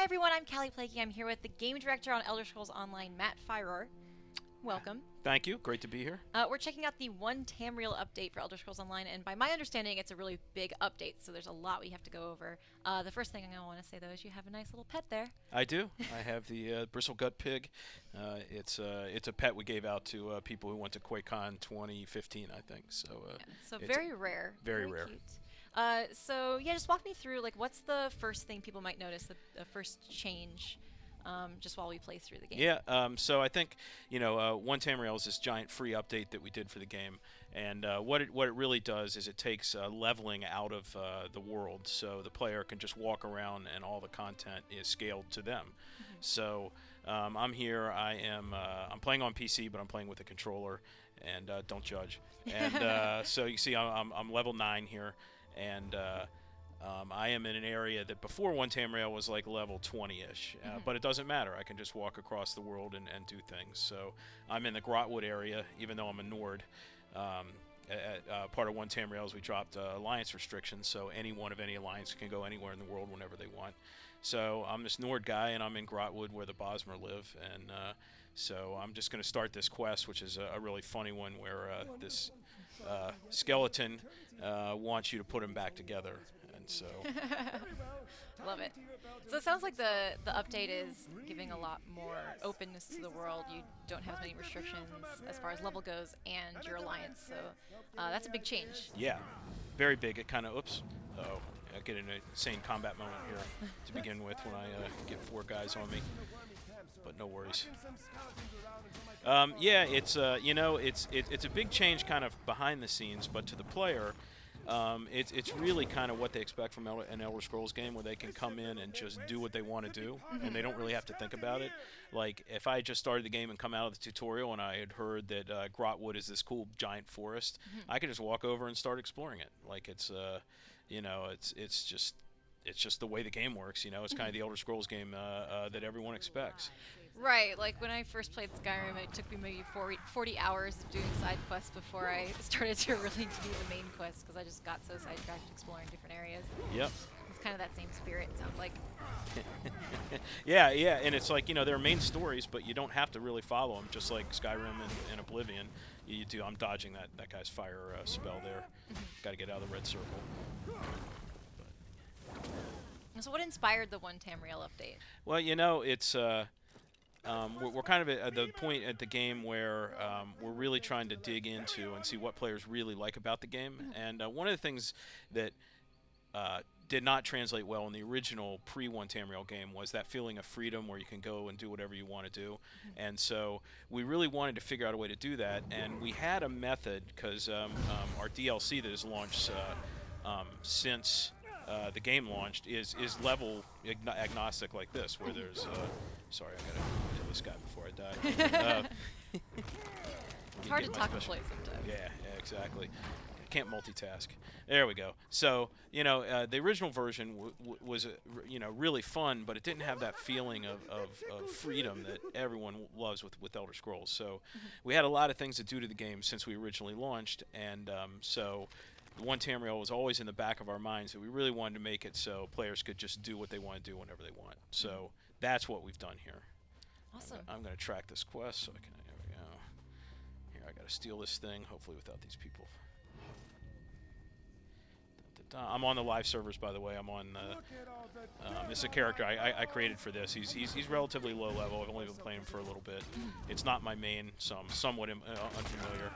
everyone, I'm Callie Plaguey. I'm here with the game director on Elder Scrolls Online, Matt Firor. Welcome. Thank you. Great to be here. We're checking out the One Tamriel update for Elder Scrolls Online, and by my understanding, it's a really big update, so there's a lot we have to go over. The first thing I want to say, though, is you have a nice little pet there. I do. I have the bristlegut pig. It's a pet we gave out to people who went to QuakeCon 2015, I think. So very rare. Very rare. Cute. So yeah, just walk me through, like, what's the first thing people might notice, the first change, just while we play through the game? Yeah, so I think, One Tamriel is this giant free update that we did for the game, and what it really does is it takes leveling out of the world, so the player can just walk around and all the content is scaled to them. So I'm here. I'm playing on PC, but I'm playing with a controller, and don't judge. And so you see, I'm level 9 here. And I am in an area that before One Tamriel was like level 20-ish, but it doesn't matter. I can just walk across the world and do things. So I'm in the Grotwood area, even though I'm a Nord. Part of One Tamriel is we dropped alliance restrictions, so anyone of any alliance can go anywhere in the world whenever they want. So I'm this Nord guy, and I'm in Grotwood where the Bosmer live, and so I'm just going to start this quest, which is a really funny one, where this skeleton wants you to put him back together, and so Love it. So it sounds like the update is giving a lot more openness to the world. You don't have as many restrictions as far as level goes and your alliance, so that's a big change. yeah, very big. It kind of I get an insane combat moment here to begin with when I get 4 guys on me, but no worries. Yeah, it's it's a big change kind of behind the scenes, but to the player, it's really kind of what they expect from an Elder Scrolls game, where they can come in and just do what they want to do, and they don't really have to think about it. Like, if I just started the game and come out of the tutorial and I had heard that Grotwood is this cool giant forest, I could just walk over and start exploring it. Like, it's just the way the game works. It's kind of the Elder Scrolls game that everyone expects. Right, like when I first played Skyrim, it took me maybe 40 hours of doing side quests before I started to really do the main quest, because I just got so sidetracked exploring different areas. Yep. It's kind of that same spirit, it sounds like. Yeah, and it's like, there are main stories, but you don't have to really follow them, just like Skyrim and Oblivion. You do. I'm dodging that guy's fire spell there. Got to get out of the red circle. So what inspired the One Tamriel update? Well, it's we're kind of at the point at the game where we're really trying to dig into and see what players really like about the game. And one of the things that did not translate well in the original pre-One Tamriel game was that feeling of freedom where you can go and do whatever you want to do. And so we really wanted to figure out a way to do that. And we had a method, because our DLC that has launched since the game launched is level agnostic, like this, where there's sorry, I gotta kill this guy before I die. It's hard to talk and play sometimes. Yeah, exactly. Can't multitask. There we go. So the original version was really fun, but it didn't have that feeling of freedom that everyone loves with Elder Scrolls. So we had a lot of things to do to the game since we originally launched, and so One Tamriel was always in the back of our minds, that we really wanted to make it so players could just do what they want to do whenever they want. So that's what we've done here. Awesome. I'm going to track this quest so I can. There we go. Here, I got to steal this thing, hopefully without these people. I'm on the live servers, by the way. I'm on. This is a character I created for this. He's relatively low level. I've only been playing him for a little bit. It's not my main, so I'm somewhat unfamiliar.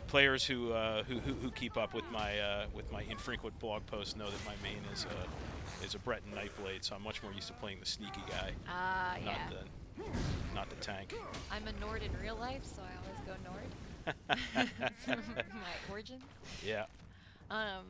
Players who keep up with my infrequent blog posts know that my main is a Breton Nightblade, so I'm much more used to playing the sneaky guy, not the tank. I'm a Nord in real life, so I always go Nord. That's my origin. Yeah. All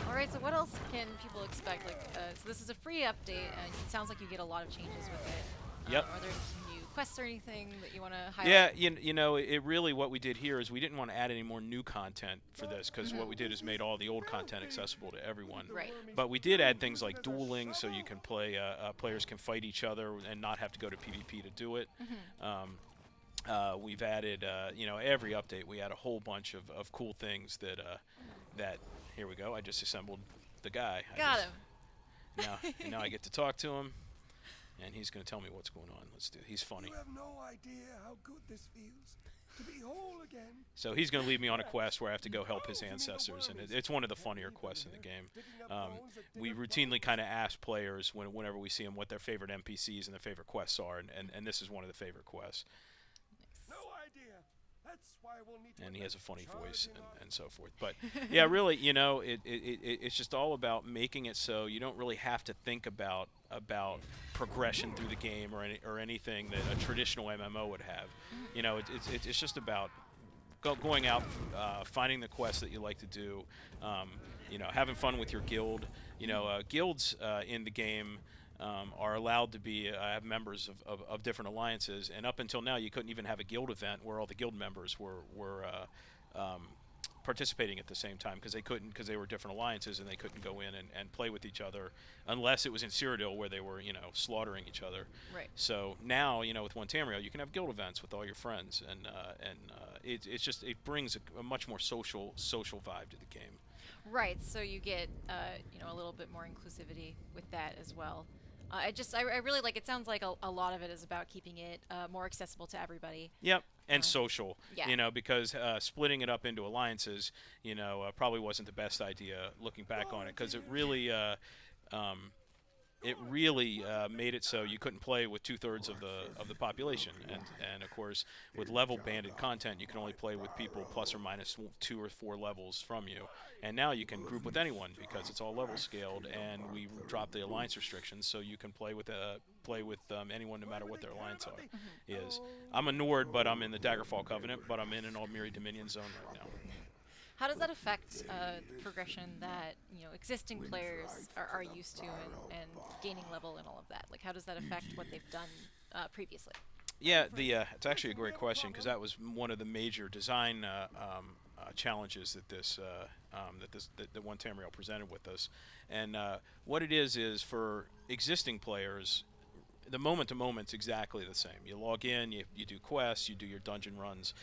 right. So what else can people expect? Like, so this is a free update, and it sounds like you get a lot of changes with it. Yep. Are there new quests or anything that you want to highlight? Yeah, it really, what we did here is we didn't want to add any more new content for this, because what we did is made all the old content accessible to everyone. Right. But we did add things like dueling, so you can play, players can fight each other and not have to go to PvP to do it. We've added, every update we add a whole bunch of cool things that here we go. I just assembled the guy. Got him. Now I get to talk to him, and he's going to tell me what's going on. Let's do it. He's funny. You have no idea how good this feels to be whole again. So he's going to lead me on a quest where I have to go help his ancestors, and it's one of the funnier quests in the game. We routinely kind of ask players whenever we see them what their favorite NPCs and their favorite quests are, and this is one of the favorite quests. No idea. That's why we'll need to And he has a funny voice and so forth. But yeah, really, it's just all about making it so you don't really have to think about progression through the game or anything that a traditional MMO would have. It's just about going out, finding the quests that you like to do, having fun with your guild. Guilds in the game are allowed to be have members of different alliances, and up until now you couldn't even have a guild event where all the guild members were participating at the same time because they were different alliances and they couldn't go in and play with each other unless it was in Cyrodiil where they were slaughtering each other. Right. So now with One Tamriel you can have guild events with all your friends, and it brings a much more social vibe to the game. Right. So you get a little bit more inclusivity with that as well. I really like. It sounds like a lot of it is about keeping it more accessible to everybody. Yep, and social. Yeah. Because splitting it up into alliances, probably wasn't the best idea looking back on it, because it really made it so you couldn't play with 2/3 of the population, and of course with level banded content you can only play with people plus or minus 2 or 4 levels from you, and now you can group with anyone because it's all level scaled, and we dropped the alliance restrictions so you can play with anyone no matter what their alliance is. I'm a Nord, but I'm in the Daggerfall Covenant, but I'm in an Aldmiri Dominion zone right now. How does that affect the progression that existing players are used to and gaining level and all of that? Like, how does that affect what they've done previously? Yeah, it's actually a great question, because that was one of the major design challenges that One Tamriel presented with us. And what it is for existing players, the moment to moment's exactly the same. You log in, you do quests, you do your dungeon runs.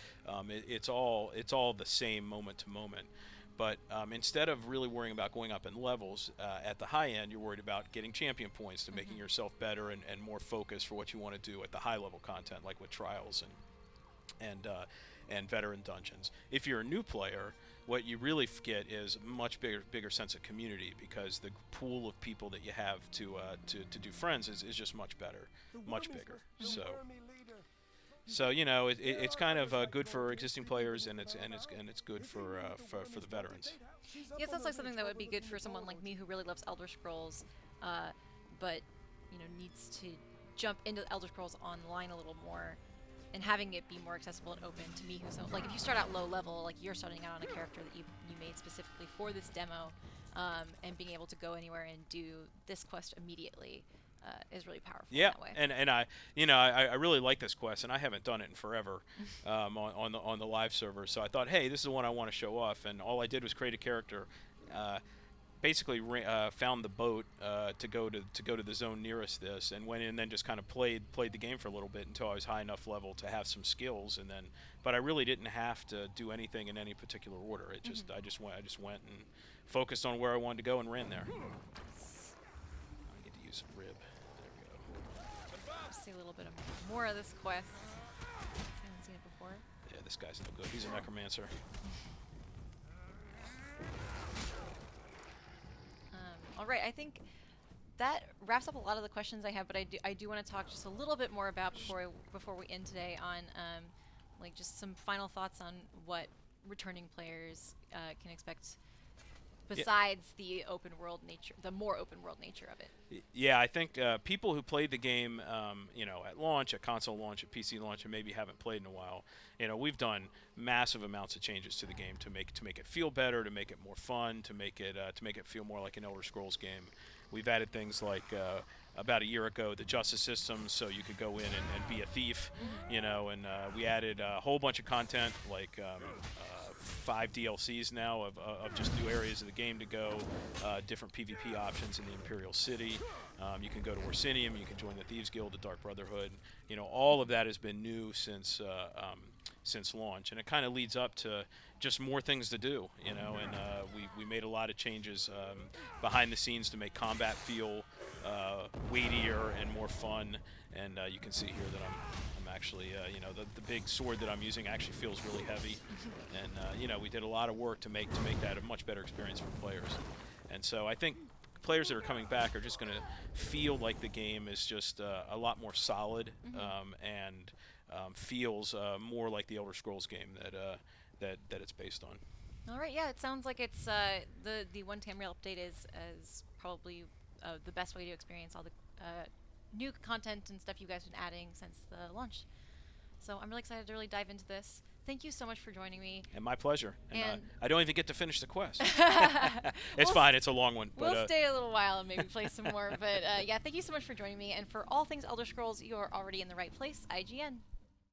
It's all the same moment to moment. But instead of really worrying about going up in levels at the high end, you're worried about getting champion points to making yourself better and more focused for what you want to do at the high level content, like with trials and veteran dungeons. If you're a new player, what you really get is a much bigger sense of community, because the pool of people that you have to do friends is just much better, much bigger. So it's kind of good for existing players, and it's good for the veterans. Yeah, it sounds like something that would be good for someone like me who really loves Elder Scrolls, but needs to jump into Elder Scrolls Online a little more, and having it be more accessible and open to me, like if you start out low level, like you're starting out on a character that you made specifically for this demo, and being able to go anywhere and do this quest immediately is really powerful. Yeah, in that way. and I really like this quest, and I haven't done it in forever on the live server. So I thought, hey, this is the one I want to show off, and all I did was create a character. Basically found the boat to go to the zone nearest this, and went in and then just kind of played the game for a little bit until I was high enough level to have some skills, and then but I really didn't have to do anything in any particular order. It just I just went and focused on where I wanted to go and ran there. I get to use some rib. There we go. See a little bit more of this quest. I haven't seen it before. Yeah, this guy's no good. He's a necromancer. All right, I think that wraps up a lot of the questions I have, but I do want to talk just a little bit more about before we end today on like just some final thoughts on what returning players can expect besides the open world nature, the more open world nature of it. Yeah, I think people who played the game, at launch, at console launch, at PC launch, and maybe haven't played in a while, we've done massive amounts of changes to the game to make it feel better, to make it more fun, to make it feel more like an Elder Scrolls game. We've added things like about a year ago the justice system, so you could go in and be a thief, and we added a whole bunch of content like 5 DLCs now of just new areas of the game to go, different PvP options in the Imperial City. You can go to Orsinium, you can join the Thieves Guild, the Dark Brotherhood. You know, all of that has been new since launch, and it kind of leads up to just more things to do, you know, and we made a lot of changes behind the scenes to make combat feel weightier and more fun, and you can see here that I'm actually, you know, the big sword that I'm using actually feels really heavy, and you know, we did a lot of work to make that a much better experience for players, and so I think players that are coming back are just going to feel like the game is just a lot more solid, and feels more like the Elder Scrolls game that it's based on. All right, yeah, it sounds like it's the One Tamriel update is probably the best way to experience all the new content and stuff you guys have been adding since the launch. So I'm really excited to really dive into this. Thank you so much for joining me. And my pleasure. And I don't even get to finish the quest. It's We'll fine. It's a long one. We'll But stay a little while and maybe play some more. But yeah, thank you so much for joining me. And for all things Elder Scrolls, you are already in the right place. IGN.